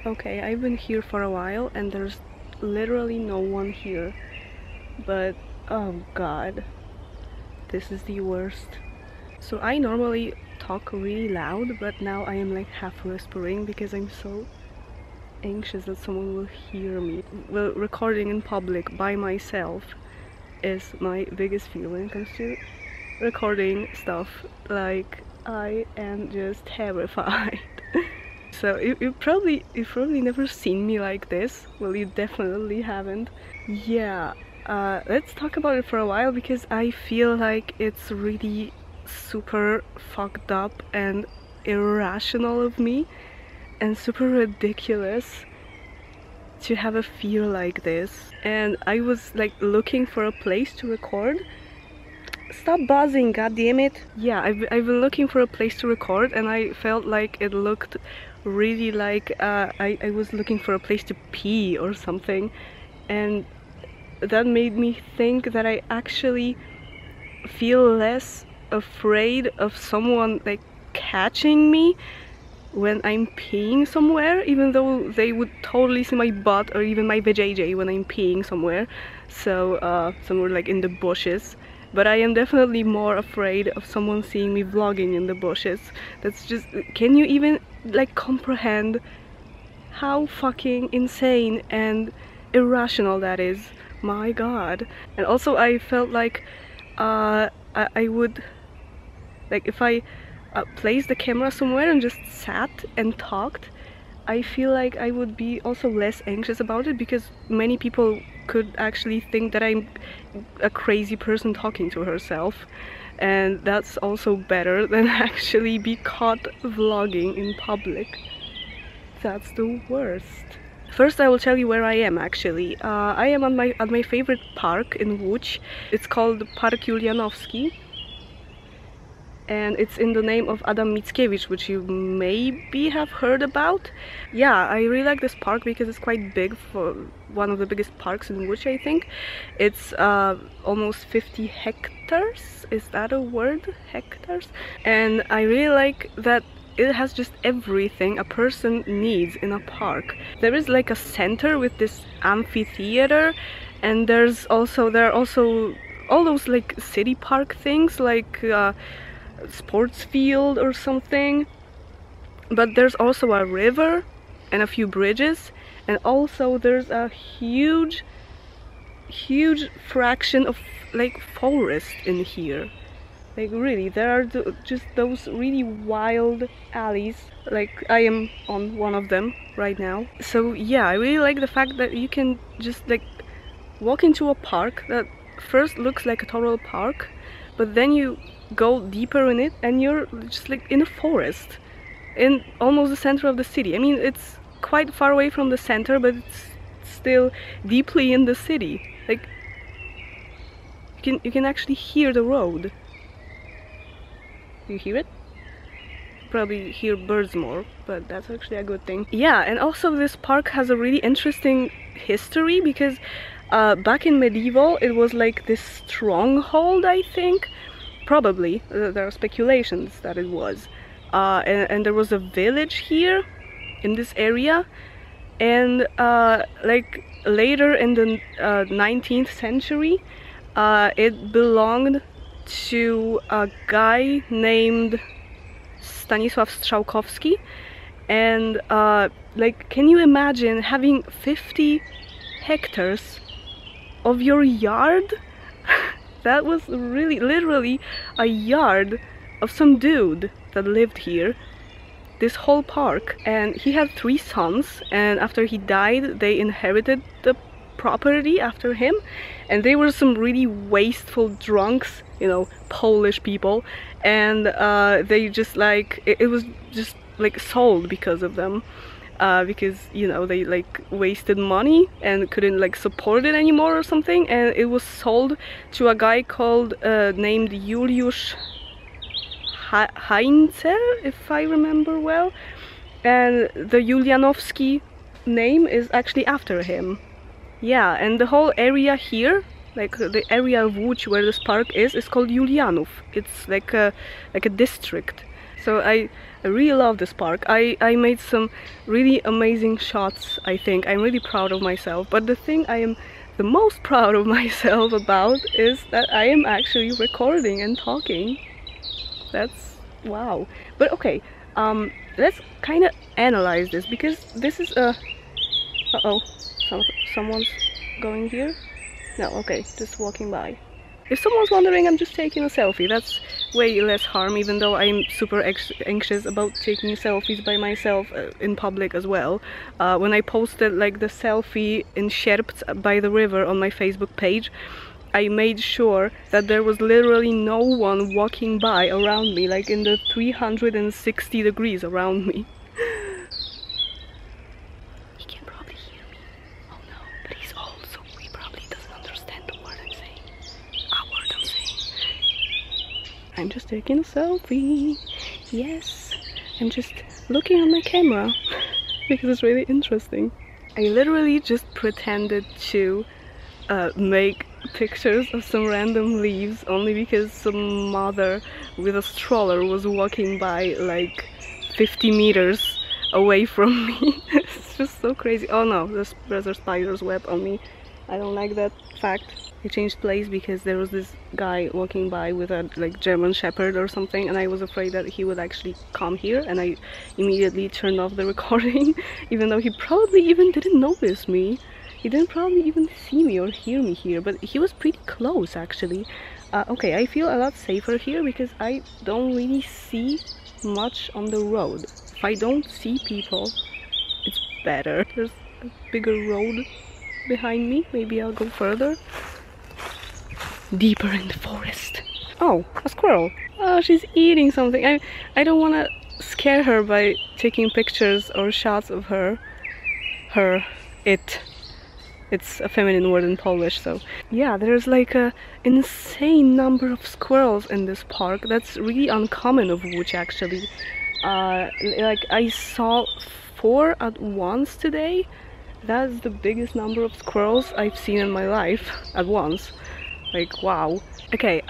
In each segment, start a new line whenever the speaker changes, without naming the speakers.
Okay, I've been here for a while and there's literally no one here. But oh god, this is the worst. So I normally talk really loud, but now I am like half whispering because I'm so anxious that someone will hear me. Well, recording in public by myself is my biggest fear when it comes to recording stuff. Like, I am just terrified. So you've probably never seen me like this. Well, you definitely haven't. Yeah, let's talk about it for a while because I feel like it's really super fucked up and irrational of me and super ridiculous to have a fear like this. And I was like looking for a place to record. Stop buzzing, goddammit! Yeah, I've been looking for a place to record and I felt like it looked really like I was looking for a place to pee or something, and that made me think that I actually feel less afraid of someone like catching me when I'm peeing somewhere, even though they would totally see my butt or even my vajayjay when I'm peeing somewhere. So somewhere like in the bushes. But I am definitely more afraid of someone seeing me vlogging in the bushes. That's just, can you even like comprehend how fucking insane and irrational that is? My god. And also I felt like I would, like if I placed the camera somewhere and just sat and talked, I feel like I would be also less anxious about it because many people could actually think that I'm a crazy person talking to herself, and that's also better than actually be caught vlogging in public. That's the worst. First I will tell you where I am actually. I am at my favorite park in Łódź. It's called Park Julianowski. And it's in the name of Adam Mickiewicz, which you maybe have heard about. Yeah, I really like this park because it's quite big, for one of the biggest parks in Łódź, I think. It's almost 50 hectares, is that a word? Hectares? And I really like that it has just everything a person needs in a park. There is like a center with this amphitheater, and there are also all those like city park things, like sports field or something, but there's also a river and a few bridges, and also there's a huge fraction of like forest in here. Like really, there are just those really wild alleys, like I am on one of them right now. So yeah, I really like the fact that you can just like walk into a park that first looks like a total park, but then you go deeper in it and you're just like in a forest in almost the center of the city. I mean, it's quite far away from the center, but it's still deeply in the city. Like you can actually hear the road. You hear it? Probably hear birds more, but that's actually a good thing. Yeah, and also this park has a really interesting history because back in medieval it was like this stronghold, I think. Probably, there are speculations that it was. And there was a village here in this area, and like later in the 19th century it belonged to a guy named Stanisław Strzałkowski, and like, can you imagine having 50 hectares of your yard? That was really literally a yard of some dude that lived here, this whole park. And he had 3 sons, and after he died they inherited the property after him, and they were some really wasteful drunks, you know, Polish people, and they just like, it was just like sold because of them. Because, you know, they like wasted money and couldn't like support it anymore or something, and it was sold to a guy called named Juliusz Heinzer, if I remember well, and the Julianowski name is actually after him. Yeah, and the whole area here, like the area of Łódź where this park is called Julianów. It's like a district. So I really love this park. I made some really amazing shots, I think. I'm really proud of myself. But the thing I am the most proud of myself about is that I am actually recording and talking. That's wow. But okay, let's kind of analyze this, because this is a... Uh-oh, someone's going here? No, okay, just walking by. If someone's wondering, I'm just taking a selfie. That's way less harm, even though I'm super anxious about taking selfies by myself in public as well. When I posted like the selfie in Sierpc by the river on my Facebook page, I made sure that there was literally no one walking by around me, like in the 360 degrees around me. He can probably hear me. Oh no, but he's old, so he probably doesn't understand the word I'm saying. I'm just taking a selfie. Yes, I'm just looking at my camera because it's really interesting. I literally just pretended to make pictures of some random leaves only because some mother with a stroller was walking by like 50 meters away from me. It's just so crazy. Oh no, there's a spider's web on me. I don't like that fact. I changed place because there was this guy walking by with a like German Shepherd or something, and I was afraid that he would actually come here, and I immediately turned off the recording, even though he probably even didn't notice me. He didn't probably even see me or hear me here, but he was pretty close actually. Okay, I feel a lot safer here because I don't really see much on the road. If I don't see people, it's better. There's a bigger road behind me. Maybe I'll go further. Deeper in the forest. Oh, a squirrel. Oh, she's eating something. I don't want to scare her by taking pictures or shots of her. It. It's a feminine word in Polish, so... Yeah, there's like a insane number of squirrels in this park. That's really uncommon of which actually. Like I saw 4 at once today. That's the biggest number of squirrels I've seen in my life at once. Like, wow. Okay,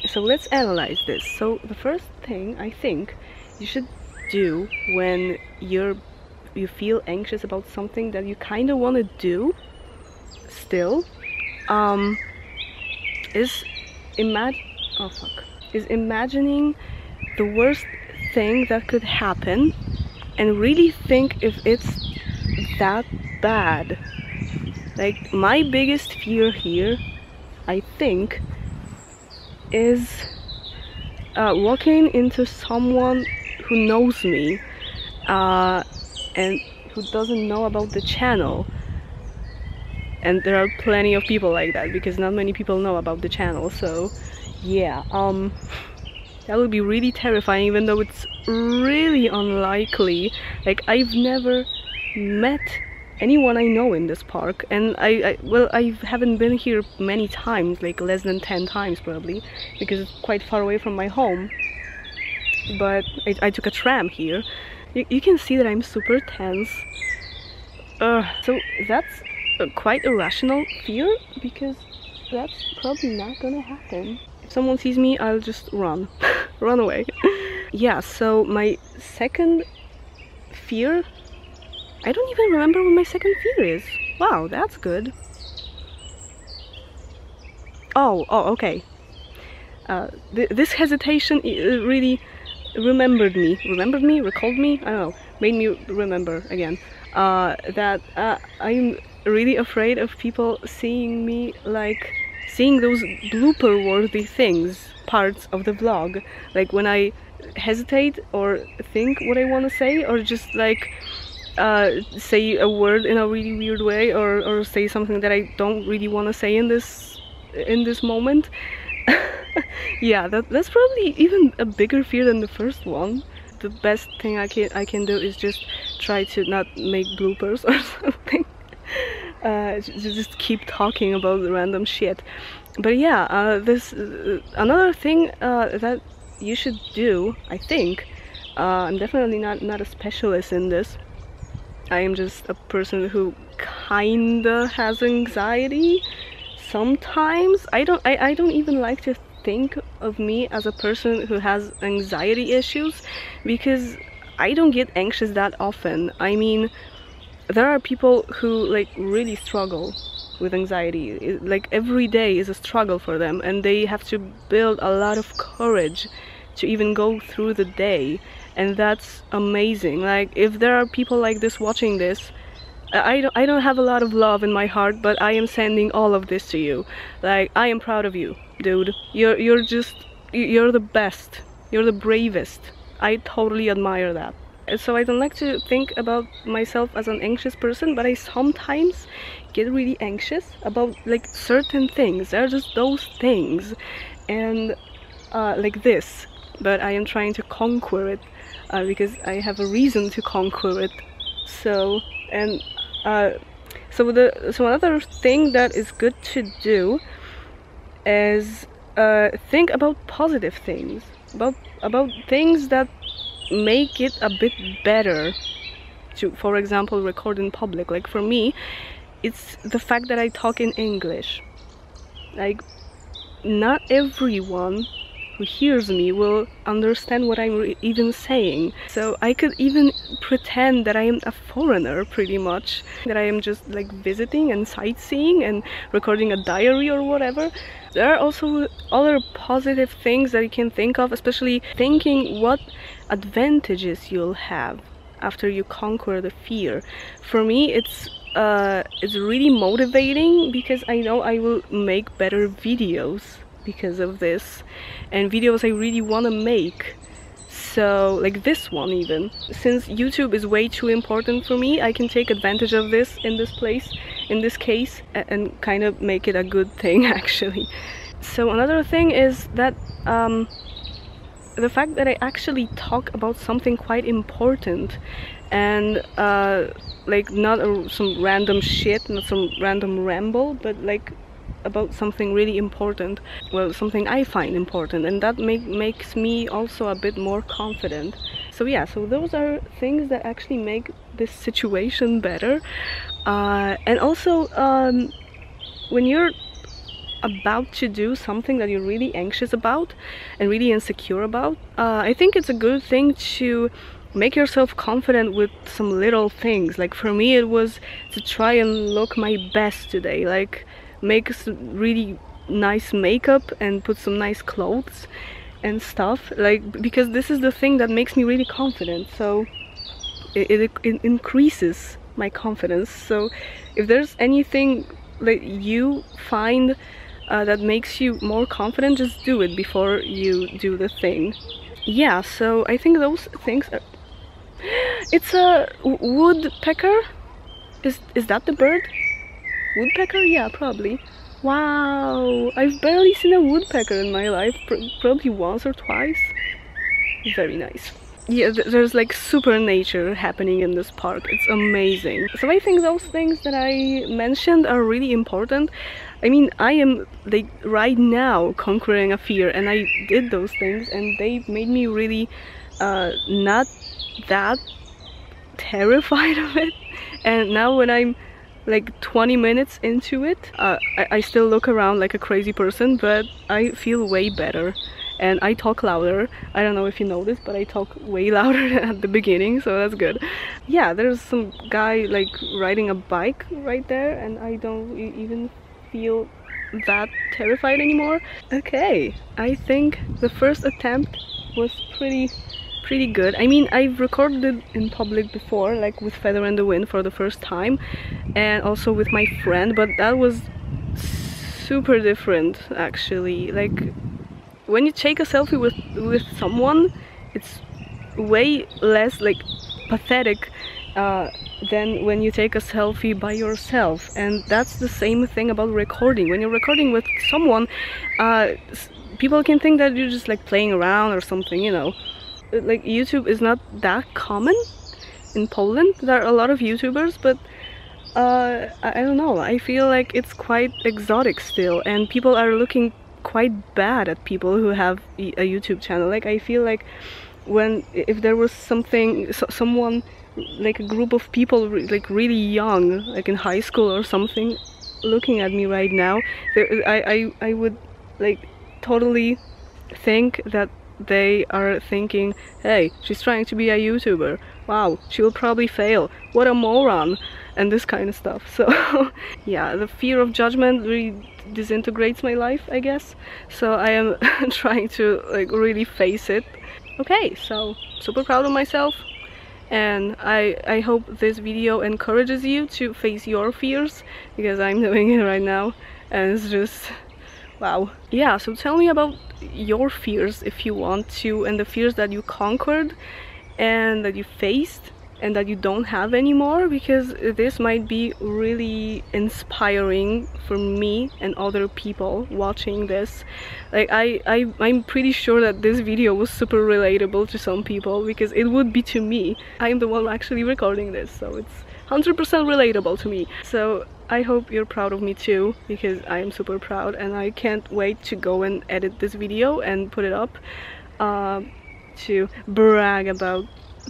so let's analyze this. So the first thing I think you should do when you feel anxious about something that you kind of want to do still, is imagining the worst thing that could happen and really think if it's that bad. Like, my biggest fear here, I think, is walking into someone who knows me and who doesn't know about the channel. And there are plenty of people like that because not many people know about the channel, so yeah, that would be really terrifying, even though it's really unlikely. Like, I've never met anyone I know in this park, and I haven't been here many times, like less than 10 times probably, because it's quite far away from my home, but I took a tram here. You can see that I'm super tense. So that's quite a rational fear, because that's probably not gonna happen. If someone sees me, I'll just run. Run away. Yeah, so my second fear, I don't even remember what my second fear is. Wow, that's good. Oh, okay. This hesitation really recalled me, I don't know, made me remember again that I'm really afraid of people seeing me, like seeing those blooper worthy parts of the vlog, like when I hesitate or think what I want to say, or just like say a word in a really weird way, or say something that I don't really want to say in this moment. Yeah, that's probably even a bigger fear than the first one. The best thing I can do is just try to not make bloopers or something. Just keep talking about the random shit. But yeah, another thing that you should do, I think, I'm definitely not a specialist in this. I am just a person who kinda has anxiety sometimes. I don't even like to think of me as a person who has anxiety issues, because I don't get anxious that often. I mean, there are people who like really struggle with anxiety. Like every day is a struggle for them, and they have to build a lot of courage to even go through the day, and that's amazing. Like if there are people like this watching this, I don't have a lot of love in my heart, but I am sending all of this to you. Like, I am proud of you, dude. You're the best. You're the bravest. I totally admire that. So I don't like to think about myself as an anxious person, but I sometimes get really anxious about like certain things. They're just those things, and like this. But I am trying to conquer it because I have a reason to conquer it. So so another thing that is good to do is think about positive things, about things that make it a bit better to, for example, record in public. Like for me, it's the fact that I talk in English. Like not everyone who hears me will understand what I'm even saying. So I could even pretend that I am a foreigner, pretty much. That I am just like visiting and sightseeing and recording a diary or whatever. There are also other positive things that you can think of, especially thinking what advantages you'll have after you conquer the fear. For me, it's really motivating because I know I will make better videos because of this, and videos I really want to make. So like this one, even since YouTube is way too important for me, I can take advantage of this in this case, and kind of make it a good thing actually. So another thing is that the fact that I actually talk about something quite important, and like not some random shit, not some random ramble, but like about something really important, well, something I find important, and that makes me also a bit more confident. So yeah, so those are things that actually make this situation better. And also when you're about to do something that you're really anxious about and really insecure about, I think it's a good thing to make yourself confident with some little things. Like for me, it was to try and look my best today, like make some really nice makeup and put some nice clothes and stuff, like, because this is the thing that makes me really confident. So it increases my confidence. So if there's anything that you find that makes you more confident, just do it before you do the thing. Yeah, so I think those things are... It's a woodpecker? Is that the bird? Woodpecker? Yeah, probably. Wow, I've barely seen a woodpecker in my life, probably once or twice. Very nice. Yeah, there's like super nature happening in this park. It's amazing. So I think those things that I mentioned are really important. I mean, I am like right now conquering a fear, and I did those things, and they made me really not that terrified of it. And now when I'm like 20 minutes into it, I still look around like a crazy person, but I feel way better. And I talk louder. I don't know if you know this, but I talk way louder than at the beginning, so that's good. Yeah, there's some guy like riding a bike right there, and I don't even feel that terrified anymore. Okay, I think the first attempt was pretty good. I mean, I've recorded in public before, like with Feather in the Wind for the first time, and also with my friend, but that was super different actually. Like, when you take a selfie with someone, it's way less like pathetic than when you take a selfie by yourself. And that's the same thing about recording. When you're recording with someone, people can think that you're just like playing around or something, you know. Like, YouTube is not that common in Poland. There are a lot of YouTubers, but I don't know, I feel like it's quite exotic still, and people are looking quite bad at people who have a YouTube channel. Like, I feel like if there was someone, like a group of people like really young, like in high school or something, looking at me right now, I would like totally think that they are thinking, hey, she's trying to be a YouTuber, wow, she'll probably fail, what a moron, and this kind of stuff. So yeah, the fear of judgment really disintegrates my life, I guess. So I am trying to like really face it. Okay, so super proud of myself, and I hope this video encourages you to face your fears, because I'm doing it right now and it's just wow. Yeah, so tell me about your fears if you want to, and the fears that you conquered and that you faced and that you don't have anymore, because this might be really inspiring for me and other people watching this. Like I'm pretty sure that this video was super relatable to some people, because it would be to me. I'm the one actually recording this, so it's 100% relatable to me. So I hope you're proud of me too, because I am super proud, and I can't wait to go and edit this video and put it up to brag about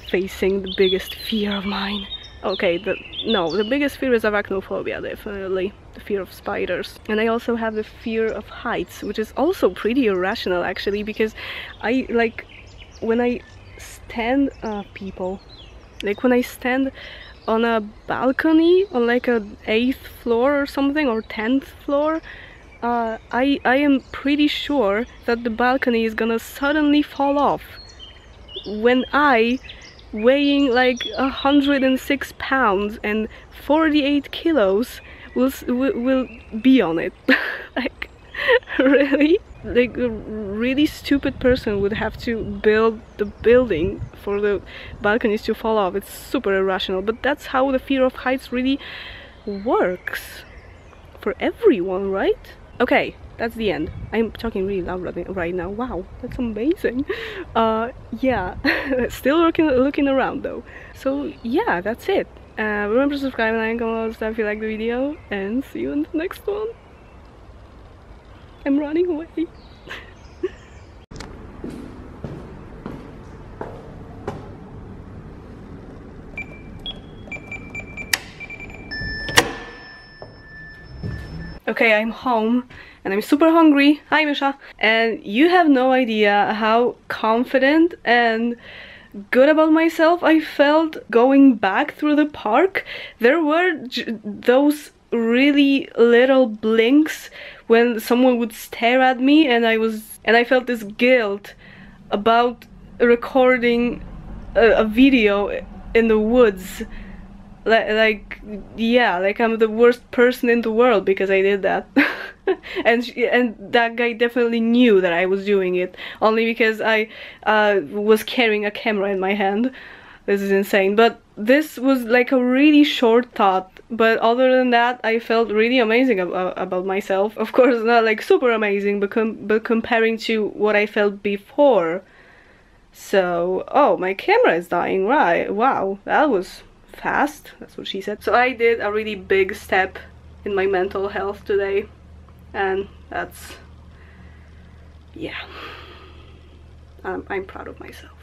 facing the biggest fear of mine. Okay, the biggest fear is arachnophobia, definitely. The fear of spiders. And I also have the fear of heights, which is also pretty irrational actually, because I like when I stand when I stand on a balcony on like a 8th floor or something, or 10th floor, I am pretty sure that the balcony is gonna suddenly fall off when I, weighing like 106 pounds and 48 kilos, will be on it. Like, really? Like a really stupid person would have to build the building for the balconies to fall off. It's super irrational, but that's how the fear of heights really works for everyone, right? Okay, that's the end. I'm talking really loud right now. Wow, that's amazing. Yeah, still looking around though. So yeah, that's it. Remember to subscribe and like all stuff if you like the video, and see you in the next one. I'm running away. Okay, I'm home and I'm super hungry. Hi, Misha. And you have no idea how confident and good about myself I felt going back through the park. There were those really little blinks when someone would stare at me, and I felt this guilt about recording a video in the woods. Like yeah, like I'm the worst person in the world because I did that. and that guy definitely knew that I was doing it, only because I was carrying a camera in my hand. This is insane, but this was like a really short thought. But other than that, I felt really amazing about myself. Of course, not like super amazing, but comparing to what I felt before. So, oh, my camera is dying, right? Wow, that was fast. That's what she said. So I did a really big step in my mental health today, and that's, yeah, I'm proud of myself.